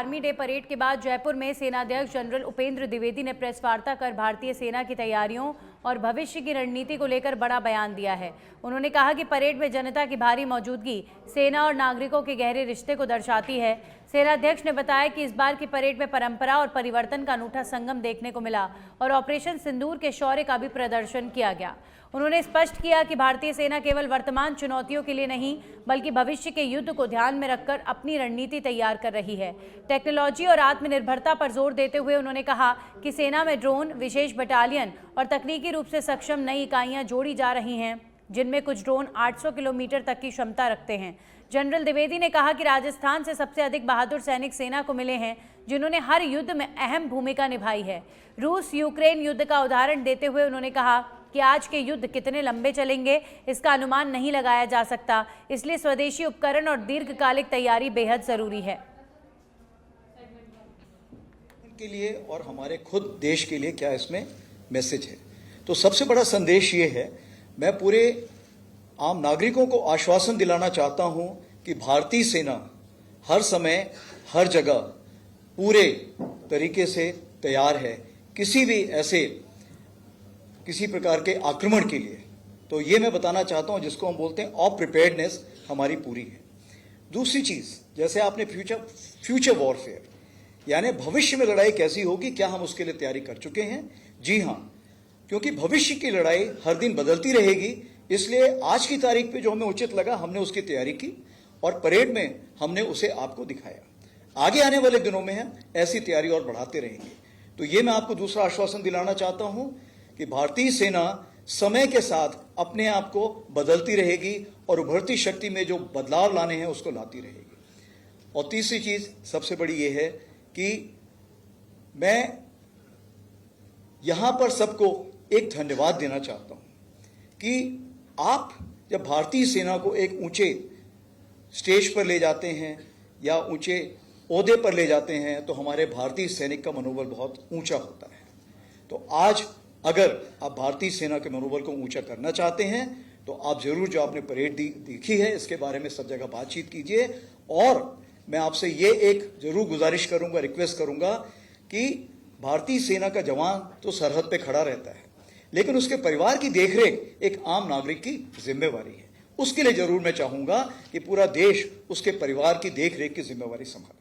Army day parade के बाद जयपुर में सेनाध्यक्ष जनरल उपेंद्र द्विवेदी ने प्रेस वार्ता कर भारतीय सेना की तैयारियों और भविष्य की रणनीति को लेकर बड़ा बयान दिया है। उन्होंने कहा कि परेड में जनता की भारी मौजूदगी सेना और नागरिकों के गहरे रिश्ते को दर्शाती है। सेनाध्यक्ष ने बताया कि इस बार की परेड में परंपरा और परिवर्तन का अनूठा संगम देखने को मिला और ऑपरेशन सिंदूर के शौर्य का भी प्रदर्शन किया गया। उन्होंने स्पष्ट किया कि भारतीय सेना केवल वर्तमान चुनौतियों के लिए नहीं बल्कि भविष्य के युद्ध को ध्यान में रखकर अपनी रणनीति तैयार कर रही है। टेक्नोलॉजी और आत्मनिर्भरता पर जोर देते हुए उन्होंने कहा कि सेना में ड्रोन, विशेष बटालियन और तकनीकी रूप से सक्षम नई इकाइयां जोड़ी जा रही हैं, जिनमें कुछ ड्रोन 800 किलोमीटर तक की क्षमता रखते हैं। जनरल द्विवेदी ने कहा कि राजस्थान से सबसे अधिक बहादुर सैनिक सेना को मिले हैं, जिन्होंने हर युद्ध में अहम भूमिका निभाई है। रूस यूक्रेन युद्ध का उदाहरण देते हुए उन्होंने कहा कि आज के युद्ध कितने लंबे चलेंगे इसका अनुमान नहीं लगाया जा सकता, इसलिए स्वदेशी उपकरण और दीर्घकालिक तैयारी बेहद जरूरी है। के लिए और हमारे खुद देश के लिए क्या इसमें मैसेज है, तो सबसे बड़ा संदेश ये है, मैं पूरे आम नागरिकों को आश्वासन दिलाना चाहता हूं कि भारतीय सेना हर समय हर जगह पूरे तरीके से तैयार है किसी भी ऐसे किसी प्रकार के आक्रमण के लिए। तो ये मैं बताना चाहता हूं, जिसको हम बोलते हैं ऑफ प्रिपेयर्डनेस हमारी पूरी है। दूसरी चीज, जैसे आपने फ्यूचर वॉरफेयर यानी भविष्य में लड़ाई कैसी होगी, क्या हम उसके लिए तैयारी कर चुके हैं? जी हां, क्योंकि भविष्य की लड़ाई हर दिन बदलती रहेगी, इसलिए आज की तारीख पे जो हमें उचित लगा हमने उसकी तैयारी की और परेड में हमने उसे आपको दिखाया। आगे आने वाले दिनों में हम ऐसी तैयारी और बढ़ाते रहेंगे। तो ये मैं आपको दूसरा आश्वासन दिलाना चाहता हूं कि भारतीय सेना समय के साथ अपने आप को बदलती रहेगी और उभरती शक्ति में जो बदलाव लाने हैं उसको लाती रहेगी। और तीसरी चीज सबसे बड़ी ये है कि मैं यहां पर सबको एक धन्यवाद देना चाहता हूं कि आप जब भारतीय सेना को एक ऊंचे स्टेज पर ले जाते हैं या ऊंचे ओहदे पर ले जाते हैं तो हमारे भारतीय सैनिक का मनोबल बहुत ऊंचा होता है। तो आज अगर आप भारतीय सेना के मनोबल को ऊंचा करना चाहते हैं तो आप जरूर जो आपने परेड देखी है इसके बारे में सब जगह बातचीत कीजिए। और मैं आपसे ये एक जरूर गुजारिश करूंगा, रिक्वेस्ट करूंगा कि भारतीय सेना का जवान तो सरहद पे खड़ा रहता है, लेकिन उसके परिवार की देखरेख एक आम नागरिक की जिम्मेवारी है। उसके लिए जरूर मैं चाहूंगा कि पूरा देश उसके परिवार की देखरेख की जिम्मेवारी संभाले।